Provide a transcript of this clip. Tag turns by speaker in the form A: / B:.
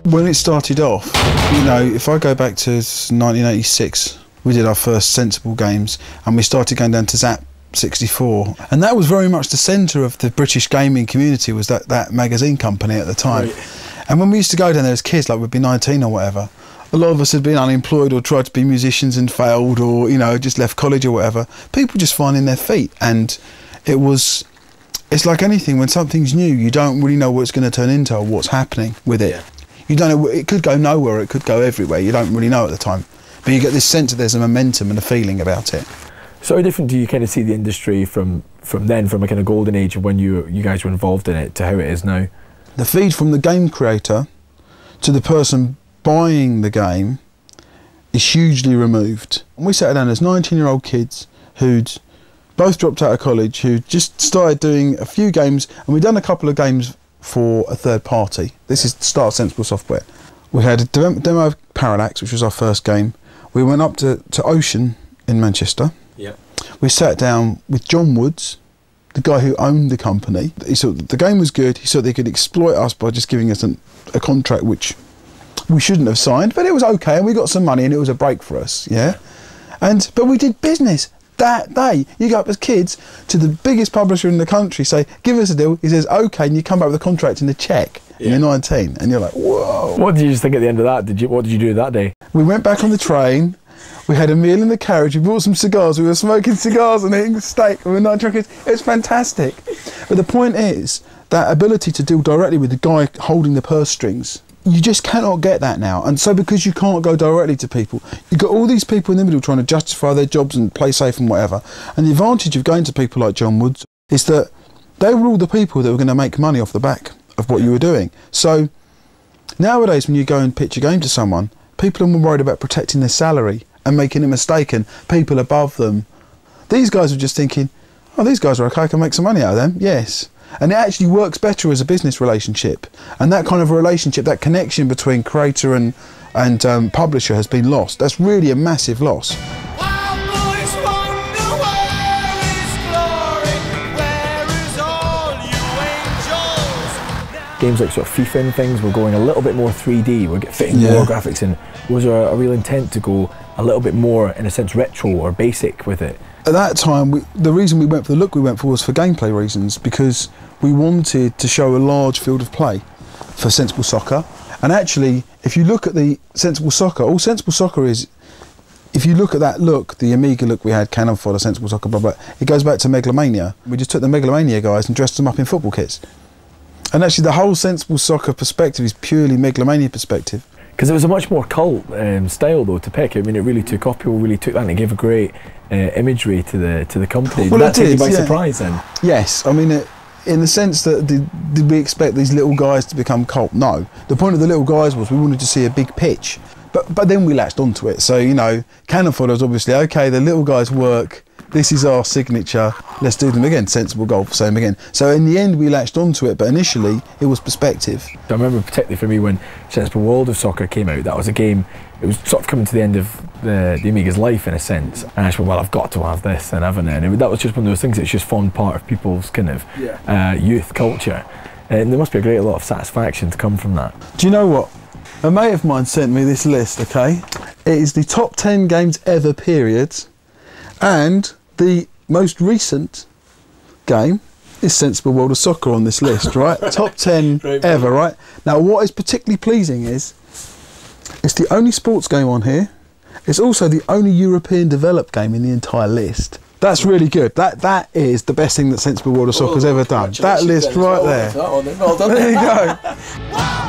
A: When it started off, you know, if I go back to 1986, we did our first Sensible games, and we started going down to Zap 64, and that was very much the centre of the British gaming community, was that magazine company at the time. Right. And when we used to go down there as kids, like we'd be 19 or whatever, a lot of us had been unemployed or tried to be musicians and failed, or, you know, just left college or whatever. People just finding their feet, and it's like anything, when something's new, you don't really know what it's going to turn into or what's happening with it. Yeah. You don't know, it could go nowhere, it could go everywhere, you don't really know at the time. But you get this sense that there's a momentum and a feeling about it.
B: So how different do you kind of see the industry from then, from a kind of golden age of when you guys were involved in it, to how it is now?
A: The feed from the game creator to the person buying the game is hugely removed. We sat down as 19-year-old kids who'd both dropped out of college, who just started doing a few games, and we'd done a couple of games for a third party. This is the start of Sensible Software. We had a demo of Parallax, which was our first game. We went up to Ocean in Manchester. Yep. We sat down with John Woods, the guy who owned the company. He saw that the game was good. He saw they could exploit us by just giving us a contract which we shouldn't have signed, but it was okay, and we got some money, and it was a break for us, yeah? But we did business that day. You go up as kids to the biggest publisher in the country, say, give us a deal. He says, okay, and you come back with a contract and a cheque. Yeah. And you're 19, and you're like, whoa.
B: What did you just think at the end of that? What did you do that day?
A: We went back on the train. We had a meal in the carriage. We bought some cigars. We were smoking cigars and eating steak. We were 9 kids. It was fantastic. But the point is, that ability to deal directly with the guy holding the purse strings, you just cannot get that now. And so because you can't go directly to people, you've got all these people in the middle trying to justify their jobs and play safe and whatever. And the advantage of going to people like John Woods is that they were all the people that were going to make money off the back of what you were doing. So nowadays, when you go and pitch a game to someone, people are more worried about protecting their salary and making a mistake, and people above them. These guys are just thinking, oh, these guys are okay, I can make some money out of them. Yes. And it actually works better as a business relationship. And that kind of a relationship, that connection between creator and publisher has been lost. That's really a massive loss.
B: Games like sort of FIFA and things were going a little bit more 3D, we're fitting more graphics in. Was there a real intent to go a little bit more, in a sense, retro or basic with it?
A: At that time, the reason we went for the look we went for was for gameplay reasons, because we wanted to show a large field of play for Sensible Soccer. And actually, if you look at the Sensible Soccer, all Sensible Soccer is, if you look at that look, the Amiga look we had, Cannon Fodder, Sensible Soccer, blah, blah, it goes back to Megalomania. We just took the Megalomania guys and dressed them up in football kits. And actually the whole Sensible Soccer perspective is purely Megalomania perspective.
B: Because it was a much more cult style though to pick. I mean, it really took off. People really took that, and it gave a great imagery to the company.
A: Well,
B: did that take you by surprise then?
A: Yes, I mean, in the sense that did we expect these little guys to become cult? No. The point of the little guys was we wanted to see a big pitch, but then we latched onto it. So, you know, Cannon Fodder was obviously okay. The little guys work. This is our signature, let's do them again. Sensible Golf, same again. So in the end we latched onto it, but initially it was perspective.
B: I remember particularly for me when Sensible World of Soccer came out, that was a game, it was sort of coming to the end of the Amiga's life in a sense. And I said, well, I've got to have this, and haven't I? And that was just one of those things that's just formed part of people's kind of youth culture. And there must be a great lot of satisfaction to come from that.
A: Do you know what? A mate of mine sent me this list, okay? It is the top 10 games ever, period. And the most recent game is Sensible World of Soccer on this list, right? Top 10 ever, right? Now, what is particularly pleasing is it's the only sports game on here. It's also the only European developed game in the entire list. That's really good. That is the best thing that Sensible World of Soccer's ever done. That list right there.
B: Well done.
A: There you go.